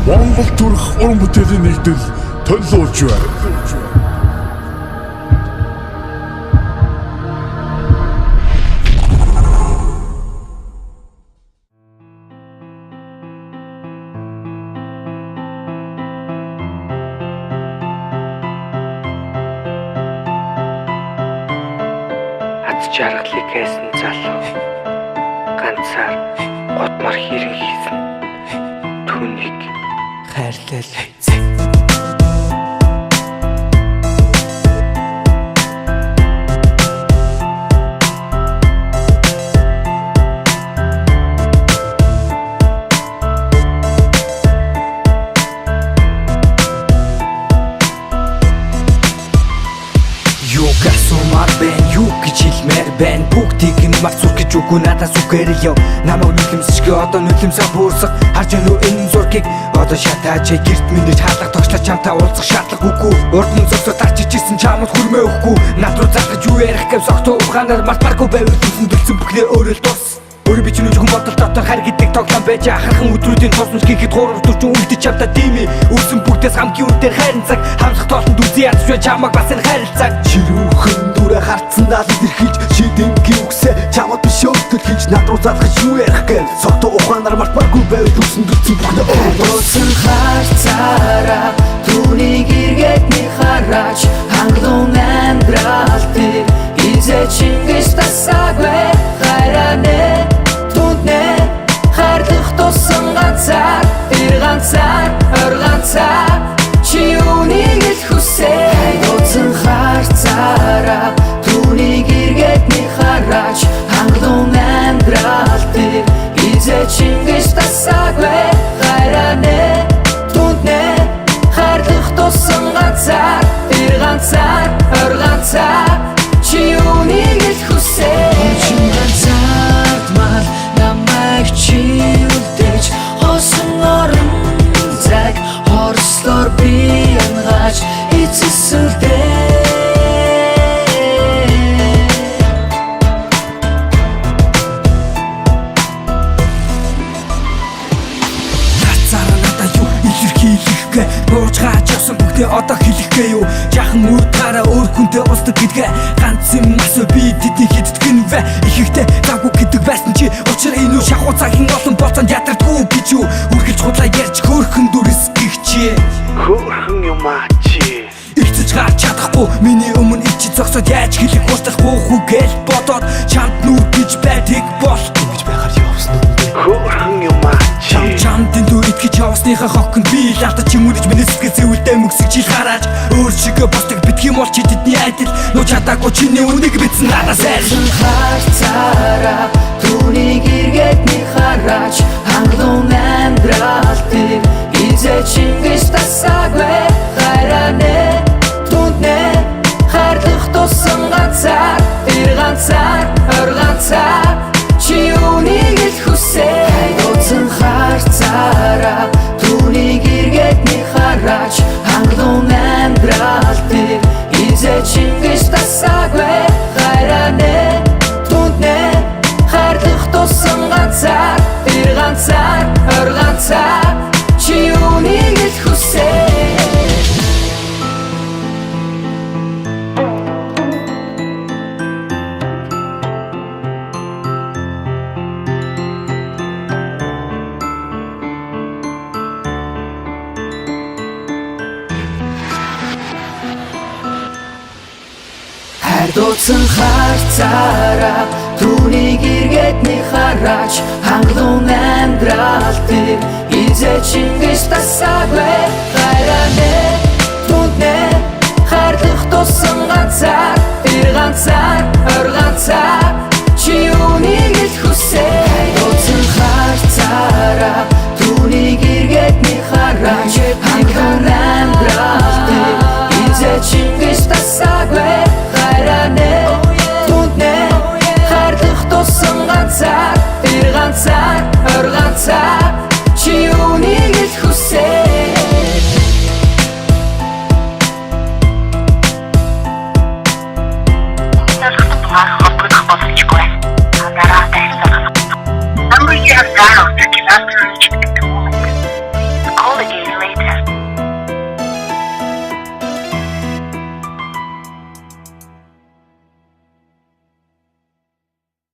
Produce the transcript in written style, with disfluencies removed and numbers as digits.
Монгол төрх уран бүтээлийн нэгдэл төлөвлөж байна. Жаргалыг хайсан залуу ганцаар годмар хэрэг хийсэн түүнийг хайрлал. Югасумар бэн юу гэж хэлмээр байна. Бүгдийг нь марц зүрх гэж үгүй надаас үгээр яв. Намайг нүлэмсчгээ одоо нүлэмсээ буурсах. Харж өнөө энэ зургийг одоо шатаач гэрт минийж хаалга тогшлоо чамтай уулзах шаардлага үгүй. Урд нь зогсоод тарчиж исэн чамд хүрмээ өгөхгүй. Над руу залгаж юу ярих гэв согтоо ухаанаар мартмаргүй байвал түнсэн дэлсэн бүхнээ өөрөө л дус. Өөрөө би ч нүж хүн бодол дотор хар гэдэг тоглоом байж ахархан өдрүүдийн тусмж хийхэд хуруур төрчин үлдэж чамтай дими. Үрсэн бүгдээс хамгийн үнэтэй хайрын цаг. Хамлах тоолтонд үзий ядч чамаг бас энэ хайрлцаг. Чирүүхэн дүрэ харцсан даа илэрхийлж шидэнгийн үгсээ чамд биш өвтөл хийж над руу залгаж юу ярих гэв согтоо ухаанаар мартмаргүй байвал түнсэн дэлсэн бүхнээ Дуусан харцаараа түүнийг эргээд нэг хараач хангалуун амьдрал дээр изэ чингэж тасаагүй хайраа түнднэ хайрлах тусан ганцаар тэр ганцаар ор ганцаар чи үнийг л хүсээ дуусан харцаараа түүнийг эргээд нэг хараач хангалуун амьдрал дээр изэ чингэж тасаагүй хайраа түнднэ хайрлах тусан ганцаар тэр ганцаар ор ганцаар чи үнийг л хүсээ чи ганцаард мал намайг чи үлдээж хосон орон цаг хорслоор би янгач эцэсэлдээ илэрхийлэхгээ бууж гаач явсан бүгдээ одоо хэлэхгээ юу жахан үр тараа өөр хүнтэй устдаг гэдгээ ганц юм асуу би тэдний хийддэг нь вэ ихэнхдээ гаггүй гэдэг байсан чи учир энэ үү шахуу цагийн олон болцоонд ядардгүй гэж юу үргэлж худлаа ярьж хөөрхөн дүрэс гихчээ Хөөрхөн юм аа чи Ирцэж гарч чадахгүй миний өмнө ичи зогсоод яаж хэлэх уучлахгүй хүү гээл бодоод чамд нүд гэж байдаг болохгүй гэж байхаар явсан үндэ хөөрхөн юм аа чи чамд дэндүү итгэж явсныхаа хоконд би лаалтаж чимүүлж миний сэтгэл зэвэлдээ мөксөг жил хараач өөр шигээ босдог битгий мол чи тэдний айдал нууж чадаагүй чиний үнийг битсэн надаас айлсан харцаараа түүнийг эргээд нэг хараач хангалуун амьдрал дээр изэ чингэж тасаагүй хайраа түнднэ хайрлах тусан ганцаар тэр ганцаар ор ганцаар чи үнийг л хүсээ дуусан харцаараа түүнийг эргээд нэг хараач хангалуун амьдрал дээр изэ чингэж тасаагүй хайраа түнднэ хайрлах тусан ганцаар тэр ганцаар ор ганцаар чи үнийг л хүсээ Дуусан харцаараа түүнийг эргээд нэг хараач хангалуун амьдрал дээр изэ чингэж тасаагүй хайраа түнднэ хайрлах тусан ганцаар тэр ганцаар ор ганцаар